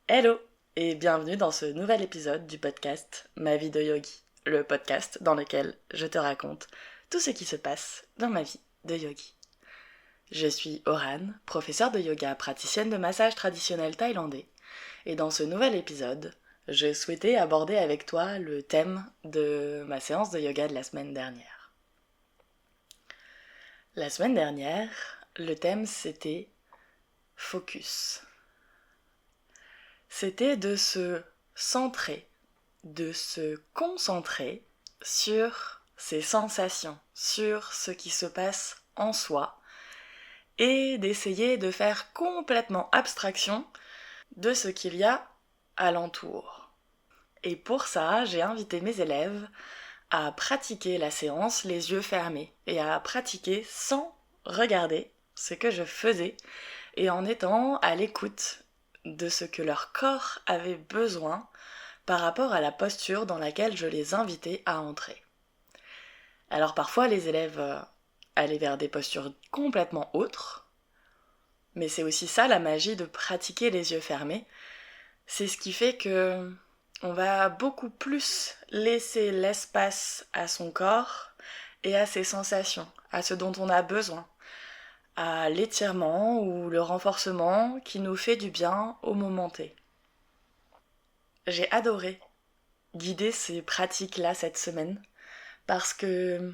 Hello et bienvenue dans ce nouvel épisode du podcast Ma vie de yogi, le podcast dans lequel je te raconte tout ce qui se passe dans ma vie de yogi. Je suis Oran, professeure de yoga, praticienne de massage traditionnel thaïlandais, et dans ce nouvel épisode, je souhaitais aborder avec toi le thème de ma séance de yoga de la semaine dernière. La semaine dernière, le thème c'était focus. C'était de se centrer, de se concentrer sur ses sensations, sur ce qui se passe en soi, et d'essayer de faire complètement abstraction de ce qu'il y a alentour. Et pour ça, j'ai invité mes élèves à pratiquer la séance les yeux fermés, et à pratiquer sans regarder ce que je faisais, et en étant à l'écoute de ce que leur corps avait besoin par rapport à la posture dans laquelle je les invitais à entrer. Alors parfois les élèves allaient vers des postures complètement autres, mais c'est aussi ça la magie de pratiquer les yeux fermés. C'est ce qui fait que on va beaucoup plus laisser l'espace à son corps et à ses sensations, à ce dont on a besoin, à l'étirement ou le renforcement qui nous fait du bien au moment T. J'ai adoré guider ces pratiques-là cette semaine parce que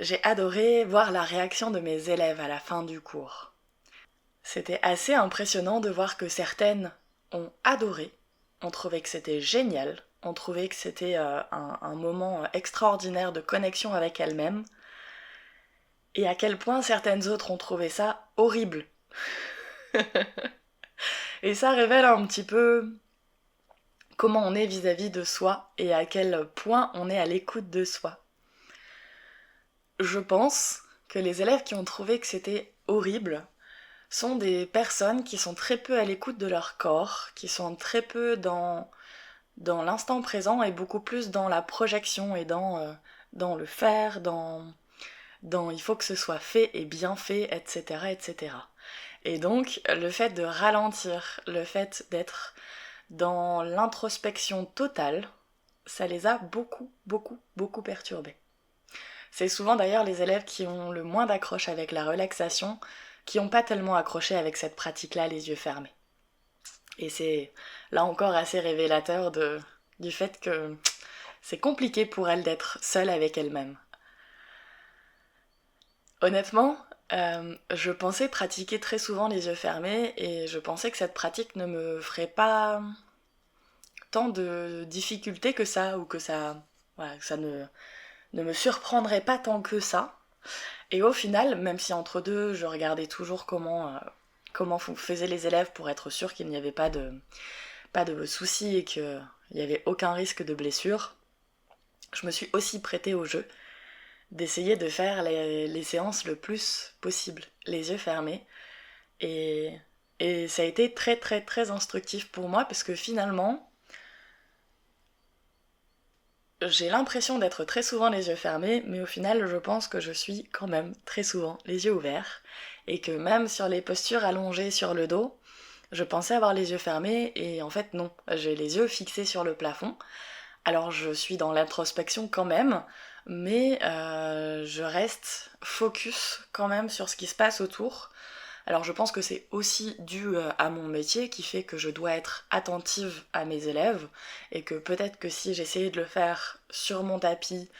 j'ai adoré voir la réaction de mes élèves à la fin du cours. C'était assez impressionnant de voir que certaines ont adoré, ont trouvé que c'était génial, ont trouvé que c'était un moment extraordinaire de connexion avec elles-mêmes, et à quel point certaines autres ont trouvé ça horrible. Et ça révèle un petit peu comment on est vis-à-vis de soi et à quel point on est à l'écoute de soi. Je pense que les élèves qui ont trouvé que c'était horrible sont des personnes qui sont très peu à l'écoute de leur corps, qui sont très peu dans l'instant présent et beaucoup plus dans la projection et dans le faire, dans il faut que ce soit fait et bien fait, etc., etc. Et donc, le fait de ralentir, le fait d'être dans l'introspection totale, ça les a beaucoup perturbés. C'est souvent d'ailleurs les élèves qui ont le moins d'accroche avec la relaxation, qui n'ont pas tellement accroché avec cette pratique-là les yeux fermés. Et c'est là encore assez révélateur du fait que c'est compliqué pour elles d'être seules avec elles-mêmes. Honnêtement, je pensais pratiquer très souvent les yeux fermés et je pensais que cette pratique ne me ferait pas tant de difficultés que ça, ou que ça, voilà, que ça ne me surprendrait pas tant que ça. Et au final, même si entre deux, je regardais toujours comment faisaient les élèves pour être sûr qu'il n'y avait pas de soucis et qu'il n'y avait aucun risque de blessure, je me suis aussi prêtée au jeu d'essayer de faire les séances le plus possible, les yeux fermés. Et ça a été très instructif pour moi parce que finalement, j'ai l'impression d'être très souvent les yeux fermés, mais au final, je pense que je suis quand même très souvent les yeux ouverts, et que même sur les postures allongées sur le dos, je pensais avoir les yeux fermés, et en fait non, j'ai les yeux fixés sur le plafond. Alors je suis dans l'introspection quand même, mais je reste focus quand même sur ce qui se passe autour. Alors je pense que c'est aussi dû à mon métier qui fait que je dois être attentive à mes élèves, et que peut-être que si j'essayais de le faire sur mon tapis,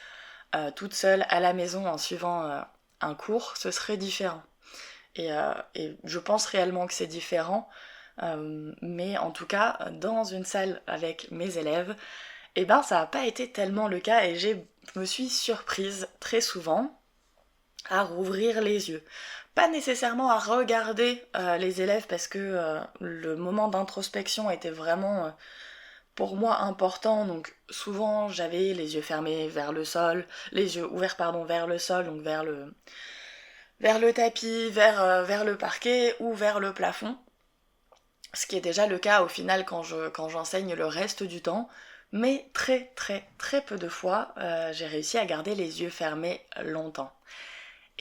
toute seule à la maison en suivant un cours, ce serait différent. Et je pense réellement que c'est différent, mais en tout cas, dans une salle avec mes élèves, eh ben ça n'a pas été tellement le cas, et je me suis surprise très souvent à rouvrir les yeux. Pas nécessairement à regarder les élèves parce que le moment d'introspection était vraiment pour moi important, donc souvent j'avais les yeux fermés vers le sol, les yeux ouverts vers le sol, donc vers le tapis, vers le parquet ou vers le plafond, ce qui est déjà le cas au final quand j'enseigne le reste du temps, mais très peu de fois j'ai réussi à garder les yeux fermés longtemps.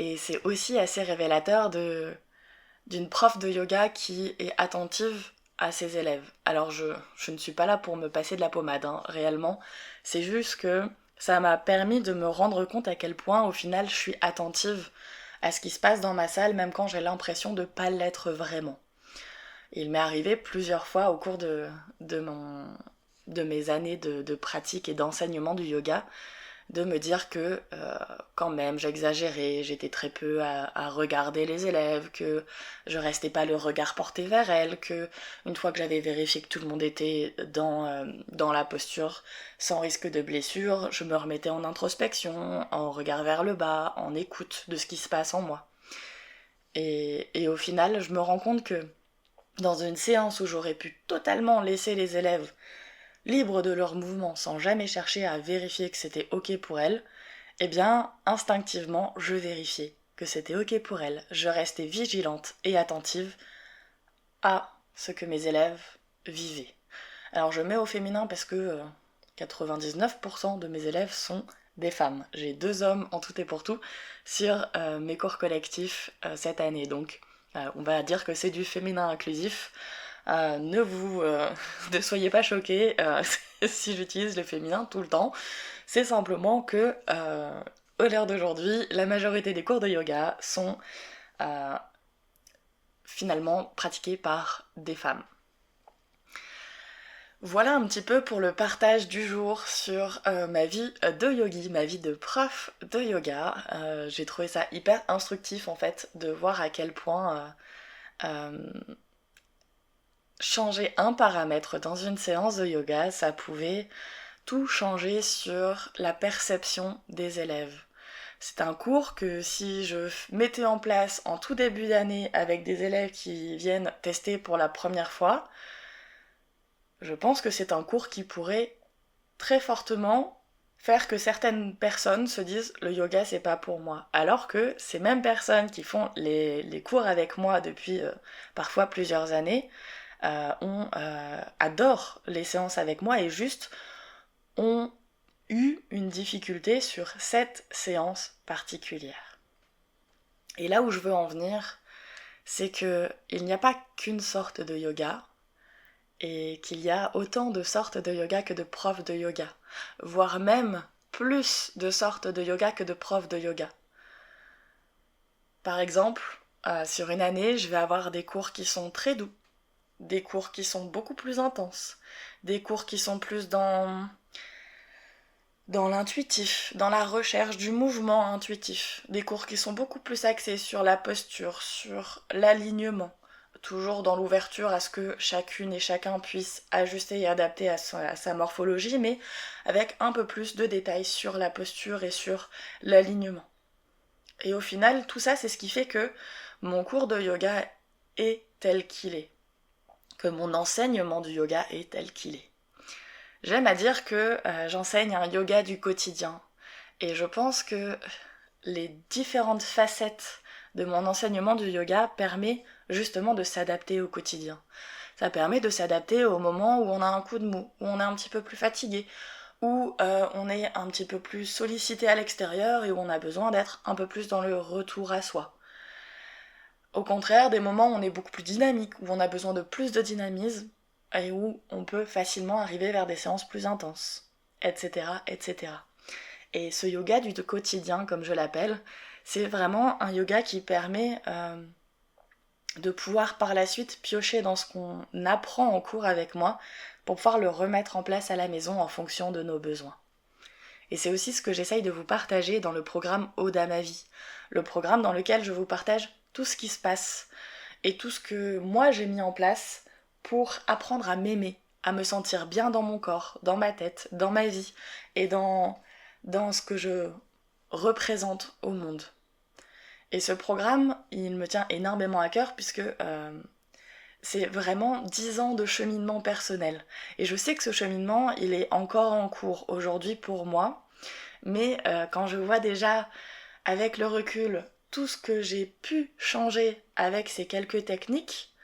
Et c'est aussi assez révélateur d'une prof de yoga qui est attentive à ses élèves. Alors je ne suis pas là pour me passer de la pommade, hein, réellement. C'est juste que ça m'a permis de me rendre compte à quel point au final je suis attentive à ce qui se passe dans ma salle, même quand j'ai l'impression de pas l'être vraiment. Il m'est arrivé plusieurs fois au cours de mes années de pratique et d'enseignement du yoga de me dire que quand même j'exagérais, j'étais très peu à regarder les élèves, que je restais pas le regard porté vers elles, que une fois que j'avais vérifié que tout le monde était dans la posture sans risque de blessure, je me remettais en introspection, en regard vers le bas, en écoute de ce qui se passe en moi. Et au final, je me rends compte que dans une séance où j'aurais pu totalement laisser les élèves libres de leurs mouvements sans jamais chercher à vérifier que c'était ok pour elles, eh bien, instinctivement, je vérifiais que c'était ok pour elles. Je restais vigilante et attentive à ce que mes élèves vivaient. Alors je mets au féminin parce que 99% de mes élèves sont des femmes. J'ai 2 hommes en tout et pour tout sur mes cours collectifs cette année. Donc on va dire que c'est du féminin inclusif. Ne soyez pas choqués si j'utilise le féminin tout le temps. C'est simplement que à l'heure d'aujourd'hui, la majorité des cours de yoga sont finalement pratiqués par des femmes. Voilà un petit peu pour le partage du jour sur ma vie de yogi, ma vie de prof de yoga. J'ai trouvé ça hyper instructif en fait de voir à quel point changer un paramètre dans une séance de yoga, ça pouvait tout changer sur la perception des élèves. C'est un cours que si je mettais en place en tout début d'année avec des élèves qui viennent tester pour la première fois, je pense que c'est un cours qui pourrait très fortement faire que certaines personnes se disent le yoga c'est pas pour moi. Alors que ces mêmes personnes qui font les cours avec moi depuis parfois plusieurs années adorent les séances avec moi et juste ont eu une difficulté sur cette séance particulière. Et là où je veux en venir, c'est que il n'y a pas qu'une sorte de yoga, et qu'il y a autant de sortes de yoga que de profs de yoga, voire même plus de sortes de yoga que de profs de yoga. Par exemple, sur une année, je vais avoir des cours qui sont très doux, des cours qui sont beaucoup plus intenses, des cours qui sont plus dans l'intuitif, dans la recherche du mouvement intuitif, des cours qui sont beaucoup plus axés sur la posture, sur l'alignement, toujours dans l'ouverture à ce que chacune et chacun puisse ajuster et adapter à sa morphologie, mais avec un peu plus de détails sur la posture et sur l'alignement. Et au final, tout ça, c'est ce qui fait que mon cours de yoga est tel qu'il est, que mon enseignement du yoga est tel qu'il est. J'aime à dire que j'enseigne un yoga du quotidien, et je pense que les différentes facettes de mon enseignement du yoga permet justement de s'adapter au quotidien. Ça permet de s'adapter au moment où on a un coup de mou, où on est un petit peu plus fatigué, où on est un petit peu plus sollicité à l'extérieur et où on a besoin d'être un peu plus dans le retour à soi. Au contraire, des moments où on est beaucoup plus dynamique, où on a besoin de plus de dynamisme et où on peut facilement arriver vers des séances plus intenses, etc., etc. Et ce yoga du quotidien, comme je l'appelle, c'est vraiment un yoga qui permet de pouvoir par la suite piocher dans ce qu'on apprend en cours avec moi pour pouvoir le remettre en place à la maison en fonction de nos besoins. Et c'est aussi ce que j'essaye de vous partager dans le programme Ode à ma vie, le programme dans lequel je vous partage tout ce qui se passe et tout ce que moi j'ai mis en place pour apprendre à m'aimer, à me sentir bien dans mon corps, dans ma tête, dans ma vie et dans ce que je représente au monde. Et ce programme, il me tient énormément à cœur puisque c'est vraiment 10 ans de cheminement personnel. Et je sais que ce cheminement, il est encore en cours aujourd'hui pour moi, mais quand je vois déjà avec le recul tout ce que j'ai pu changer avec ces quelques techniques,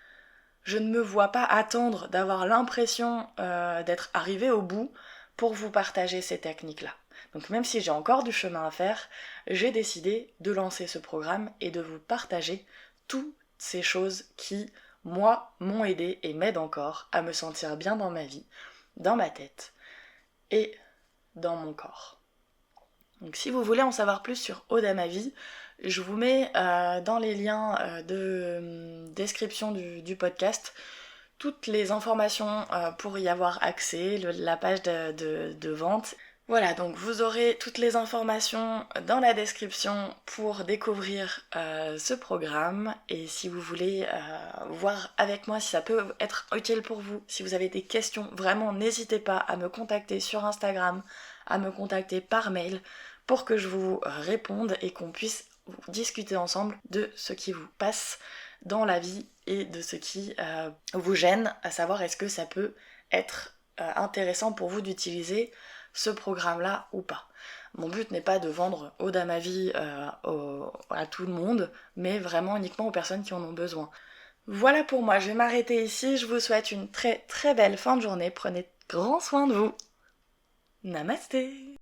je ne me vois pas attendre d'avoir l'impression d'être arrivée au bout pour vous partager ces techniques-là. Donc même si j'ai encore du chemin à faire, j'ai décidé de lancer ce programme et de vous partager toutes ces choses qui moi, m'ont aidé et m'aident encore à me sentir bien dans ma vie, dans ma tête et dans mon corps. Donc si vous voulez en savoir plus sur Ode à ma vie, je vous mets dans les liens de description du podcast toutes les informations pour y avoir accès, la page de vente. Voilà, donc vous aurez toutes les informations dans la description pour découvrir ce programme. Et si vous voulez voir avec moi si ça peut être utile pour vous, si vous avez des questions, vraiment n'hésitez pas à me contacter sur Instagram, à me contacter par mail pour que je vous réponde et qu'on puisse discuter ensemble de ce qui vous passe dans la vie et de ce qui vous gêne, à savoir est-ce que ça peut être intéressant pour vous d'utiliser ce programme-là ou pas. Mon but n'est pas de vendre Ode à ma vie à tout le monde, mais vraiment uniquement aux personnes qui en ont besoin. Voilà pour moi, je vais m'arrêter ici, je vous souhaite une très très belle fin de journée, prenez grand soin de vous. Namasté.